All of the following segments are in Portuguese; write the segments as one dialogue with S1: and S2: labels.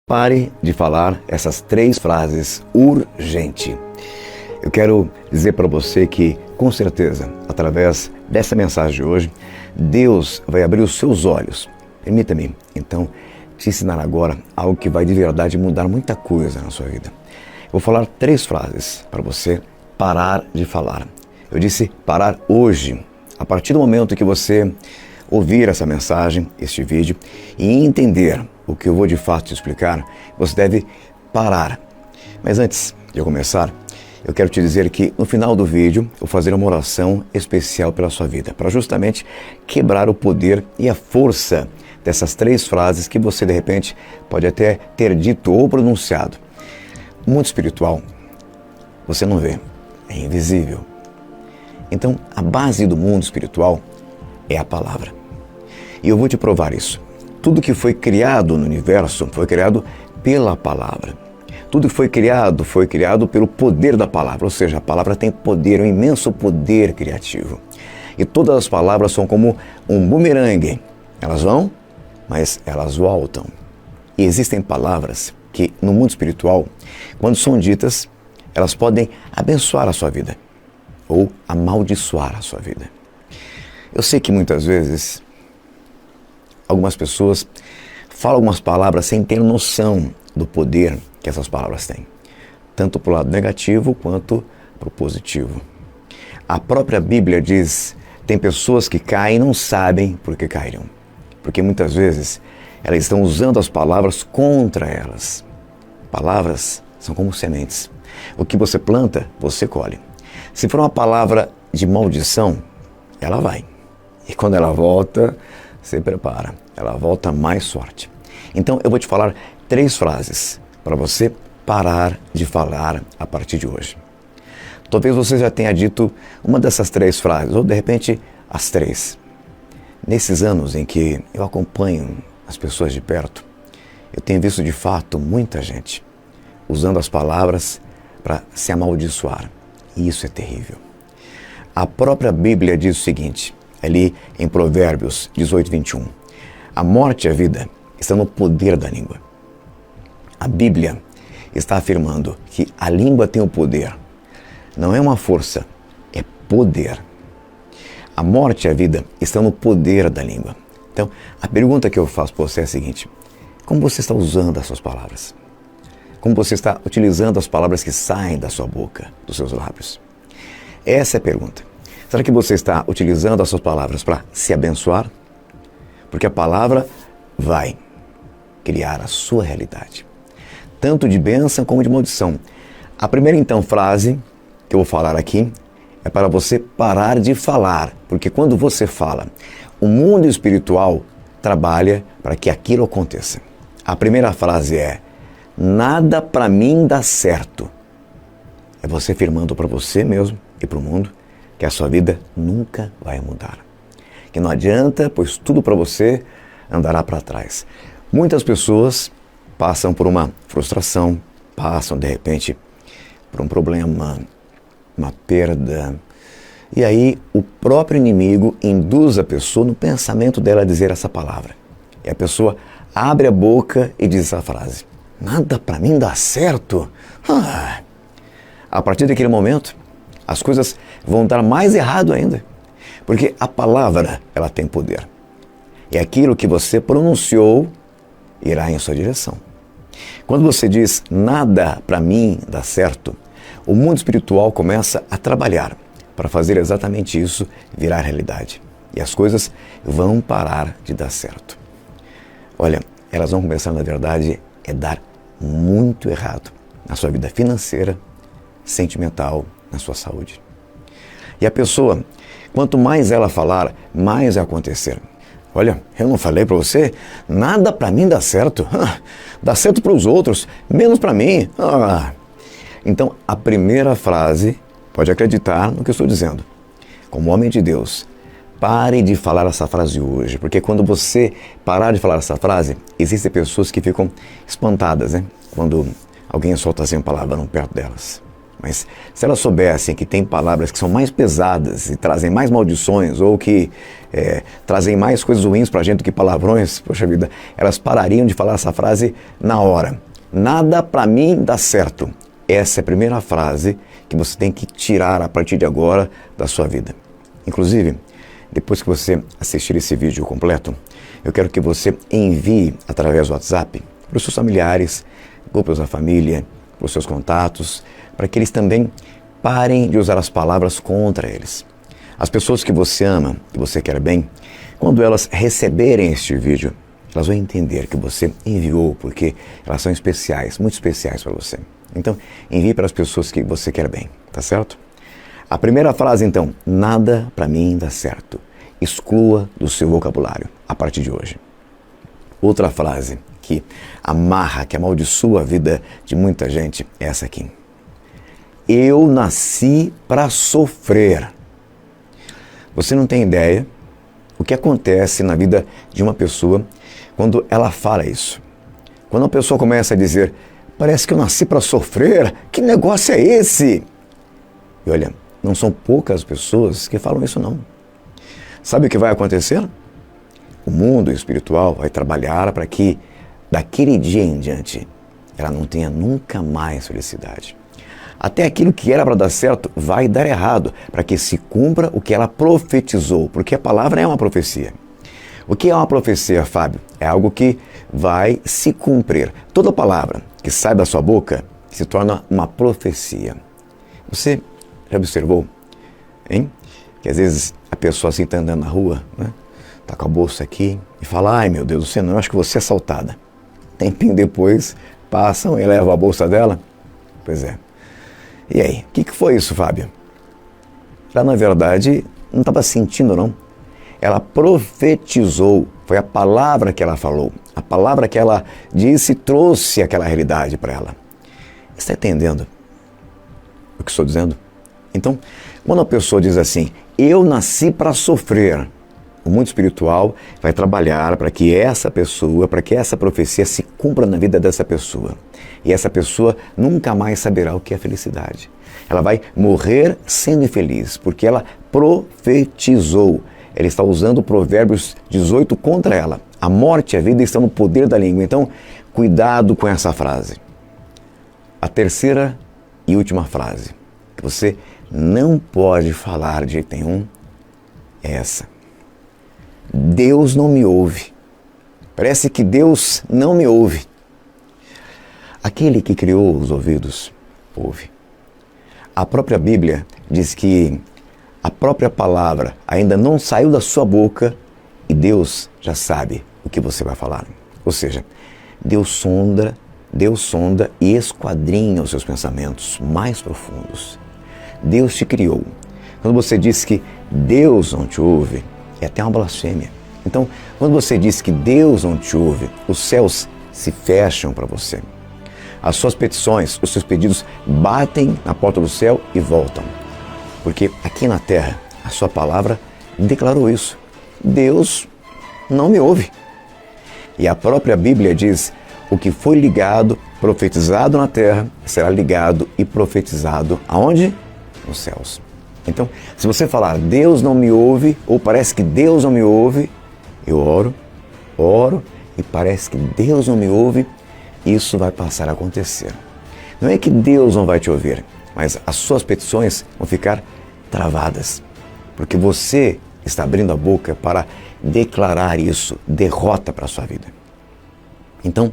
S1: Pare de falar essas 3 frases urgente. Eu quero dizer para você que, com certeza, através dessa mensagem de hoje, Deus vai abrir os seus olhos. Permita-me, então, te ensinar agora algo que vai de verdade mudar muita coisa na sua vida. Eu vou falar 3 frases para você parar de falar. Eu disse parar hoje, a partir do momento que você ouvir essa mensagem, este vídeo, e entender o que eu vou de fato te explicar, você deve parar. Mas antes de eu começar, eu quero te dizer que no final do vídeo eu vou fazer uma oração especial pela sua vida, para justamente quebrar o poder e a força dessas 3 frases que você de repente pode até ter dito ou pronunciado. O mundo espiritual você não vê, é invisível. Então a base do mundo espiritual é a palavra. E eu vou te provar isso. Tudo que foi criado no universo foi criado pela palavra. Tudo que foi criado pelo poder da palavra. Ou seja, a palavra tem poder, um imenso poder criativo. E todas as palavras são como um bumerangue. Elas vão, mas elas voltam. E existem palavras que no mundo espiritual, quando são ditas, elas podem abençoar a sua vida ou amaldiçoar a sua vida. Eu sei que muitas vezes algumas pessoas falam algumas palavras sem ter noção do poder que essas palavras têm, tanto para o lado negativo quanto para o positivo. A própria Bíblia diz, tem pessoas que caem e não sabem por que caíram, porque muitas vezes elas estão usando as palavras contra elas. Palavras são como sementes. O que você planta, você colhe. Se for uma palavra de maldição, ela vai. E quando ela volta, se prepara, ela volta mais forte. Então eu vou te falar 3 frases para você parar de falar a partir de hoje. Talvez você já tenha dito uma dessas 3 frases, ou de repente as 3. Nesses anos em que eu acompanho as pessoas de perto, eu tenho visto de fato muita gente usando as palavras para se amaldiçoar. E isso é terrível. A própria Bíblia diz o seguinte, ali em Provérbios 18, 21. A morte e a vida estão no poder da língua. A Bíblia está afirmando que a língua tem o poder. Não é uma força, é poder. A morte e a vida estão no poder da língua. Então, a pergunta que eu faço para você é a seguinte: como você está usando as suas palavras? Como você está utilizando as palavras que saem da sua boca, dos seus lábios? Essa é a pergunta. Será que você está utilizando as suas palavras para se abençoar? Porque a palavra vai criar a sua realidade, tanto de bênção como de maldição. A primeira, então, frase que eu vou falar aqui é para você parar de falar, porque quando você fala, o mundo espiritual trabalha para que aquilo aconteça. A primeira frase é: nada para mim dá certo. É você afirmando para você mesmo e para o mundo que a sua vida nunca vai mudar. Que não adianta, pois tudo para você andará para trás. Muitas pessoas passam por uma frustração, passam de repente por um problema, uma perda. E aí o próprio inimigo induz a pessoa no pensamento dela a dizer essa palavra. E a pessoa abre a boca e diz essa frase: nada para mim dá certo. A partir daquele momento, as coisas vão dar mais errado ainda. Porque a palavra, ela tem poder. E aquilo que você pronunciou irá em sua direção. Quando você diz, nada para mim dá certo, o mundo espiritual começa a trabalhar para fazer exatamente isso virar realidade. E as coisas vão parar de dar certo. Olha, elas vão começar, na verdade, a dar muito errado na sua vida financeira, sentimental, na sua saúde. E a pessoa, quanto mais ela falar, mais vai acontecer. Olha, eu não falei para você? Nada para mim dá certo. Dá certo para os outros, menos para mim. Então, a primeira frase, pode acreditar no que eu estou dizendo. Como homem de Deus, pare de falar essa frase hoje, porque quando você parar de falar essa frase, existem pessoas que ficam espantadas, né? Quando alguém solta assim uma palavra perto delas. Mas se elas soubessem que tem palavras que são mais pesadas e trazem mais maldições ou que trazem mais coisas ruins para a gente do que palavrões, poxa vida, elas parariam de falar essa frase na hora. Nada para mim dá certo. Essa é a primeira frase que você tem que tirar a partir de agora da sua vida. Inclusive, depois que você assistir esse vídeo completo, eu quero que você envie através do WhatsApp para os seus familiares, grupos da família, para os seus contatos, para que eles também parem de usar as palavras contra eles. As pessoas que você ama, que você quer bem, quando elas receberem este vídeo, elas vão entender que você enviou porque elas são especiais, muito especiais para você. Então, envie para as pessoas que você quer bem, tá certo? A primeira frase, então, nada para mim dá certo. Exclua do seu vocabulário a partir de hoje. Outra frase que amarra, que amaldiçoa a vida de muita gente é essa aqui. Eu nasci para sofrer. Você não tem ideia o que acontece na vida de uma pessoa quando ela fala isso. Quando a pessoa começa a dizer, parece que eu nasci para sofrer, que negócio é esse? E olha, não são poucas pessoas que falam isso não. Sabe o que vai acontecer? O mundo espiritual vai trabalhar para que, daquele dia em diante, ela não tenha nunca mais felicidade. Até aquilo que era para dar certo vai dar errado, para que se cumpra o que ela profetizou, porque a palavra é uma profecia. O que é uma profecia, Fábio? É algo que vai se cumprir. Toda palavra que sai da sua boca se torna uma profecia. Você já observou, hein? Que às vezes a pessoa assim está andando na rua, né? Tá com a bolsa aqui e fala, ai meu Deus do céu, eu acho que você é assaltada. Tempinho depois, passam e levam a bolsa dela. Pois é. E aí, o que foi isso, Fábio? Ela, na verdade, não estava sentindo, não. Ela profetizou, foi a palavra que ela falou, a palavra que ela disse trouxe aquela realidade para ela. Está entendendo o que estou dizendo? Então, quando a pessoa diz assim, eu nasci para sofrer, o mundo espiritual vai trabalhar para que essa pessoa, para que essa profecia se cumpra na vida dessa pessoa. E essa pessoa nunca mais saberá o que é felicidade. Ela vai morrer sendo infeliz, porque ela profetizou. Ela está usando Provérbios 18 contra ela. A morte e a vida estão no poder da língua. Então, cuidado com essa frase. A terceira e última frase que você não pode falar de jeito nenhum é essa. Deus não me ouve. Parece que Deus não me ouve. Aquele que criou os ouvidos, ouve. A própria Bíblia diz que a própria palavra ainda não saiu da sua boca e Deus já sabe o que você vai falar. Ou seja, Deus sonda e esquadrinha os seus pensamentos mais profundos. Deus te criou. Quando você diz que Deus não te ouve, é até uma blasfêmia. Então, quando você diz que Deus não te ouve, os céus se fecham para você. As suas petições, os seus pedidos batem na porta do céu e voltam. Porque aqui na terra, a sua palavra declarou isso. Deus não me ouve. E a própria Bíblia diz, o que foi ligado, profetizado na terra, será ligado e profetizado aonde? Nos céus. Então, se você falar, Deus não me ouve, ou parece que Deus não me ouve, eu oro, e parece que Deus não me ouve, isso vai passar a acontecer. Não é que Deus não vai te ouvir, mas as suas petições vão ficar travadas, porque você está abrindo a boca para declarar isso, derrota para a sua vida. Então,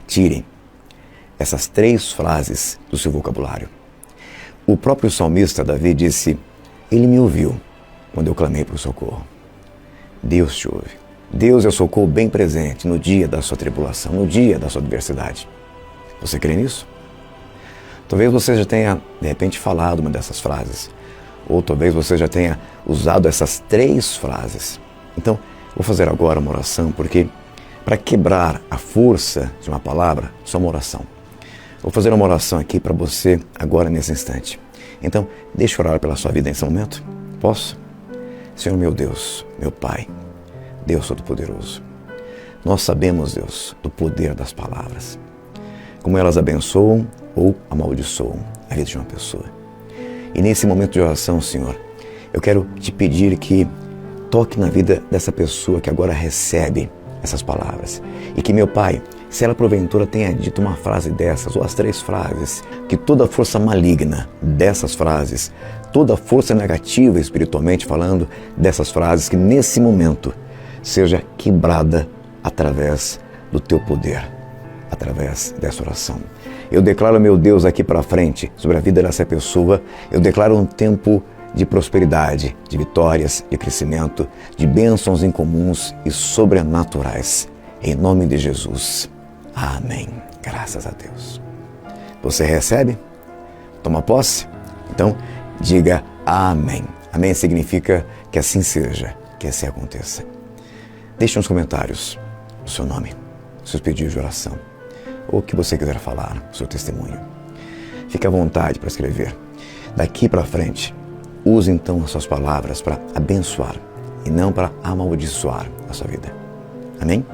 S1: tirem essas 3 frases do seu vocabulário. O próprio salmista Davi disse, ele me ouviu quando eu clamei por socorro. Deus te ouve. Deus é o socorro bem presente no dia da sua tribulação, no dia da sua adversidade. Você crê nisso? Talvez você já tenha, de repente, falado uma dessas frases. Ou talvez você já tenha usado essas 3 frases. Então, vou fazer agora uma oração, porque para quebrar a força de uma palavra, só uma oração. Vou fazer uma oração aqui para você agora nesse instante. Então, deixa eu orar pela sua vida nesse momento. Posso? Senhor meu Deus, meu Pai, Deus Todo-Poderoso, nós sabemos, Deus, do poder das palavras. como elas abençoam ou amaldiçoam a vida de uma pessoa. E nesse momento de oração, Senhor, eu quero te pedir que toque na vida dessa pessoa que agora recebe essas palavras. E que, meu Pai, se ela porventura tenha dito uma frase dessas, ou as 3 frases, que toda força maligna dessas frases, toda força negativa espiritualmente falando dessas frases, que nesse momento seja quebrada através do teu poder, através dessa oração. Eu declaro, meu Deus, aqui para frente, sobre a vida dessa pessoa, eu declaro um tempo de prosperidade, de vitórias, de crescimento, de bênçãos incomuns e sobrenaturais. Em nome de Jesus. Amém. Graças a Deus. Você recebe? Toma posse? Então, diga amém. Amém significa que assim seja, que assim aconteça. Deixe nos comentários o seu nome, seus pedidos de oração, ou o que você quiser falar, o seu testemunho. Fique à vontade para escrever. Daqui para frente, use então as suas palavras para abençoar e não para amaldiçoar a sua vida. Amém?